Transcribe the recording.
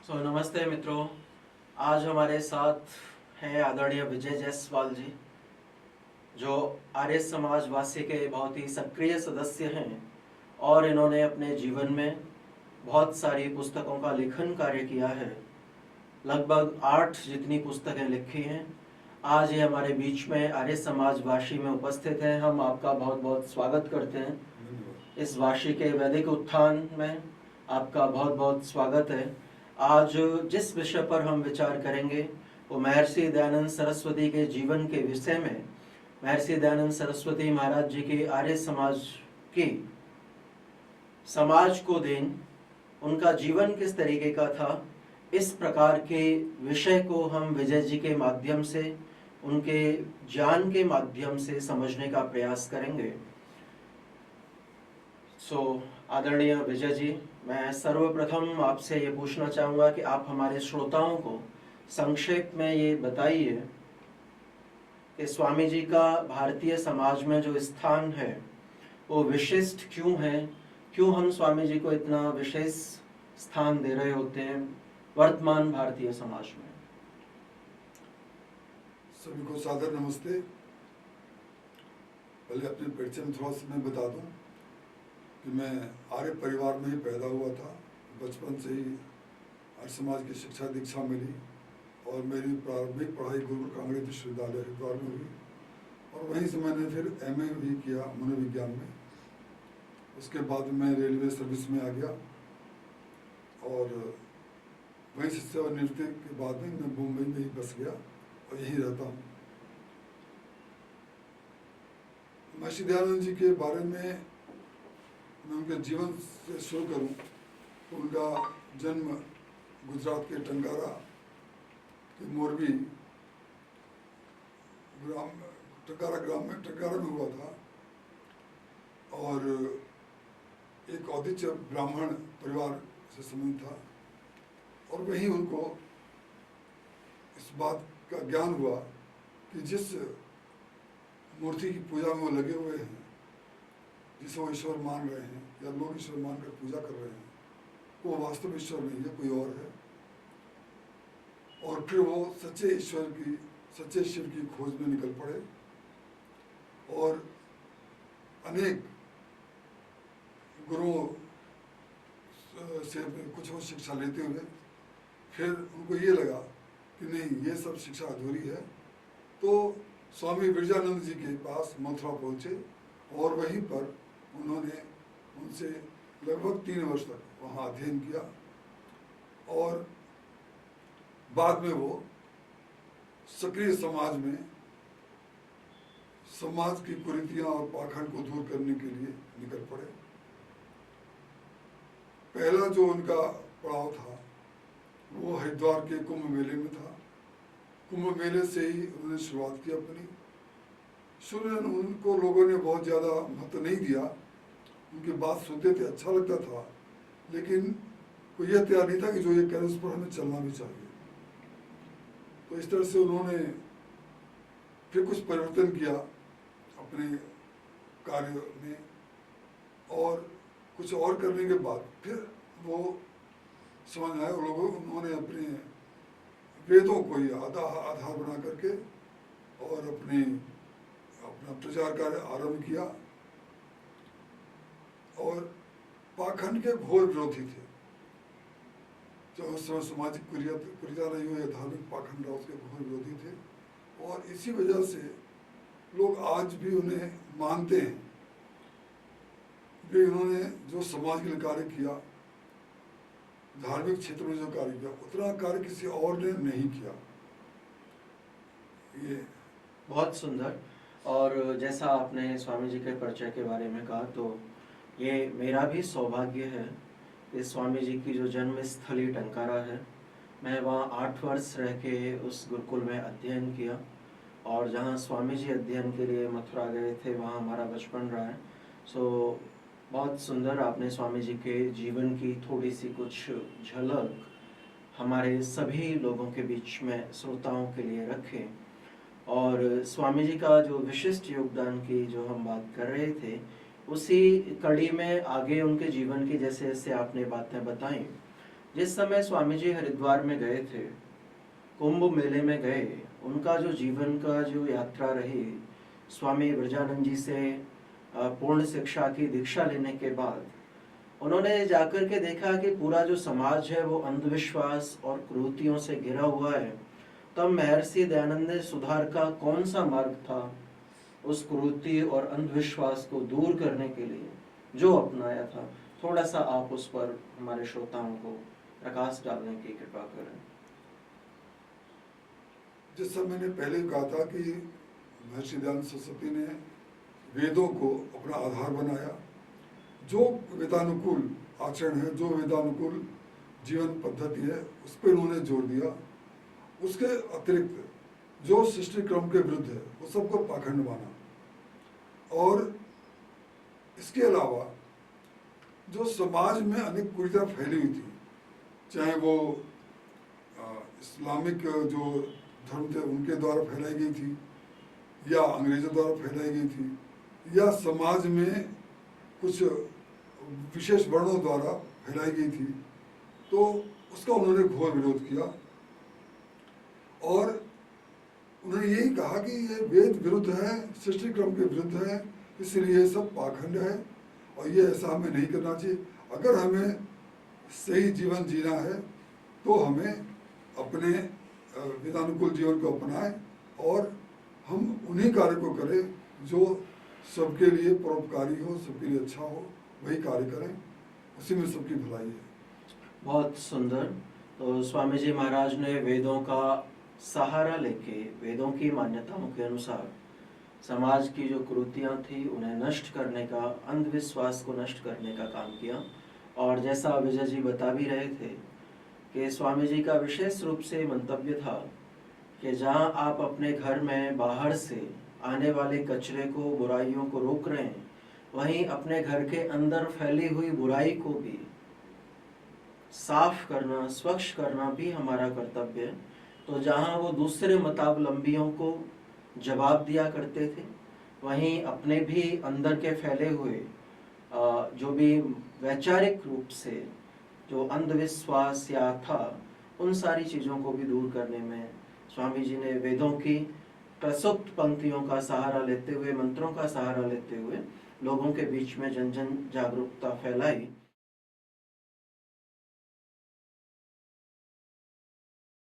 नमस्ते मित्रों। आज हमारे साथ हैं आदरणीय विजय जायसवाल जी, जो आर्य समाजवासी के बहुत ही सक्रिय सदस्य हैं और इन्होंने अपने जीवन में बहुत सारी पुस्तकों का लेखन कार्य किया है। लगभग 8 जितनी पुस्तकें लिखी हैं। आज ये हमारे बीच में आर्य समाजवासी में उपस्थित हैं। हम आपका बहुत बहुत स्वागत करते हैं इस वाशी के वैदिक उत्थान में। आपका बहुत बहुत स्वागत है। आज जिस विषय पर हम विचार करेंगे वो महर्षि दयानंद सरस्वती के जीवन के विषय में। महर्षि दयानंद सरस्वती महाराज जी की आर्य समाज की समाज को देन, उनका जीवन किस तरीके का था, इस प्रकार के विषय को हम विजय जी के माध्यम से, उनके ज्ञान के माध्यम से समझने का प्रयास करेंगे। आदरणीय विजय जी, मैं सर्वप्रथम आपसे ये पूछना चाहूँगा कि आप हमारे श्रोताओं को संक्षेप में ये बताइए कि स्वामी जी का भारतीय समाज में जो स्थान है वो विशिष्ट क्यों है, क्यों हम स्वामी जी को इतना विशेष स्थान दे रहे होते हैं वर्तमान भारतीय समाज में। सभी को सादर नमस्ते। पहले अपने परिचय में थोड़ा सा मैं बता दूं कि मैं आर्य परिवार में ही पैदा हुआ था। बचपन से ही आर्य समाज की शिक्षा दीक्षा मिली और मेरी प्रारंभिक पढ़ाई गुरुकुल कांगड़ी विश्वविद्यालय हरिद्वार में हुई और वहीं से मैंने फिर एमए भी किया मनोविज्ञान में। उसके बाद मैं रेलवे सर्विस में आ गया और वहीं से सेवानिवृत्ति के बाद में मैं मुंबई में ही बस गया और यहीं रहता हूँ। महर्षि दयानंद जी के बारे में मैं उनके जीवन से शुरू करूं तो उनका जन्म गुजरात के टंकारा के मोरबी ग्राम टंकारा में हुआ था और एक औदिच्य ब्राह्मण परिवार से संबंध था और वहीं उनको इस बात का ज्ञान हुआ कि जिस मूर्ति की पूजा में वो लगे हुए हैं, जिसे वो ईश्वर मान रहे हैं या लोग ईश्वर मानकर पूजा कर रहे हैं, वो वास्तव में ईश्वर नहीं है, कोई और है। और फिर वो सच्चे शिव की खोज में निकल पड़े और अनेक गुरुओं से कुछ और शिक्षा लेते हुए फिर उनको ये लगा कि नहीं, ये सब शिक्षा अधूरी है, तो स्वामी विरजानंद जी के पास मथुरा पहुँचे और वहीं पर उन्होंने उनसे लगभग 3 वर्ष तक वहाँ अध्ययन किया और बाद में वो सक्रिय समाज में समाज की कुरीतियाँ और पाखंड को दूर करने के लिए निकल पड़े। पहला जो उनका पड़ाव था वो हरिद्वार के कुंभ मेले में था। कुंभ मेले से ही उन्होंने शुरुआत की अपनी। शुरू में उनको लोगों ने बहुत ज़्यादा महत्व नहीं दिया, उनकी बात सुनते थे, अच्छा लगता था, लेकिन कोई यह तैयार नहीं था कि जो ये कह रहे उस पर हमें चलना भी चाहिए। तो इस तरह से उन्होंने फिर कुछ परिवर्तन किया अपने कार्य में और कुछ और करने के बाद फिर वो समझ आया उन्होंने अपने वेदों को ही आधार बना करके और अपना प्रचार कार्य आरंभ किया और पाखंड के घोर विरोधी थे। जो उस समय सामाजिक कुरीतियाँ रही हो या धार्मिक पाखंड रहा, उसके घोर विरोधी थे और इसी वजह से लोग आज भी उन्हें मानते हैं कि उन्होंने जो समाज के लिए कार्य किया, धार्मिक क्षेत्र में जो कार्य किया, उतना कार्य किसी और ने नहीं किया। ये बहुत सुंदर। और जैसा आपने स्वामी जी के परिचय के बारे में कहा, तो ये मेरा भी सौभाग्य है कि स्वामी जी की जो जन्म स्थली टंकारा है, मैं वहाँ 8 वर्ष रह के उस गुरुकुल में अध्ययन किया और जहाँ स्वामी जी अध्ययन के लिए मथुरा गए थे वहाँ हमारा बचपन रहा है। बहुत सुंदर आपने स्वामी जी के जीवन की थोड़ी सी कुछ झलक हमारे सभी लोगों के बीच में श्रोताओं के लिए रखे। और स्वामी जी का जो विशिष्ट योगदान की जो हम बात कर रहे थे, उसी कड़ी में आगे उनके जीवन की जैसे जैसे आपने बातें बताई, जिस समय स्वामी जी हरिद्वार में गए थे, कुंभ मेले में गए, उनका जो जीवन का जो यात्रा रही, स्वामी ब्रजानंद जी से पूर्ण शिक्षा की दीक्षा लेने के बाद उन्होंने जाकर के देखा कि पूरा जो समाज है वो अंधविश्वास और कुरीतियों से घिरा हुआ है। तब महर्षि दयानंद ने सुधार का कौन सा मार्ग था उस कुरीति और अंधविश्वास को दूर करने के लिए जो अपनाया था, थोड़ा सा आप उस पर हमारे श्रोताओं को प्रकाश डालने की कृपा करें। जैसा मैंने पहले कहा था कि महर्षि दयानंद सरस्वती ने वेदों को अपना आधार बनाया। जो वेदानुकूल आचरण है, जो वेदानुकूल जीवन पद्धति है, उस पर उन्होंने जोर दिया। उसके अतिरिक्त जो सृष्टि क्रम के विरुद्ध है वो सबको पाखंड माना। और इसके अलावा जो समाज में अनेक कुरीतियां फैली हुई थी, चाहे वो इस्लामिक जो धर्म थे उनके द्वारा फैलाई गई थी, या अंग्रेजों द्वारा फैलाई गई थी, या समाज में कुछ विशेष वर्णों द्वारा फैलाई गई थी, तो उसका उन्होंने घोर विरोध किया। और उन्होंने यही कहा कि ये वेद विरुद्ध है, सृष्टि क्रम के विरुद्ध है, इसलिए ये सब पाखंड है और ये ऐसा हमें नहीं करना चाहिए। अगर हमें सही जीवन जीना है तो हमें अपने वेदानुकूल जीवन को अपनाएं और हम उन्हीं कार्य को करें जो सबके लिए परोपकारी हो, सबके लिए अच्छा हो, वही कार्य करें, उसी में सबकी भलाई है। बहुत सुंदर। तो स्वामी जी महाराज ने वेदों का सहारा लेके, वेदों की मान्यताओं के अनुसार समाज की जो कुरीतियां थी उन्हें नष्ट करने का, अंधविश्वास को नष्ट करने का काम किया। और जैसा विजय जी बता भी रहे थे कि स्वामी जी का विशेष रूप से मंतव्य था कि जहां आप अपने घर में बाहर से आने वाले कचरे को, बुराइयों को रोक रहे हैं, वहीं अपने घर के अंदर फैली हुई बुराई को भी साफ करना, स्वच्छ करना भी हमारा कर्तव्य है। तो जहां वो दूसरे मतावलंबियों को जवाब दिया करते थे, वहीं अपने भी अंदर के फैले हुए जो भी वैचारिक रूप से जो अंधविश्वास या था, उन सारी चीज़ों को भी दूर करने में स्वामी जी ने वेदों की प्रसुप्त पंक्तियों का सहारा लेते हुए, मंत्रों का सहारा लेते हुए लोगों के बीच में जन जन जागरूकता फैलाई।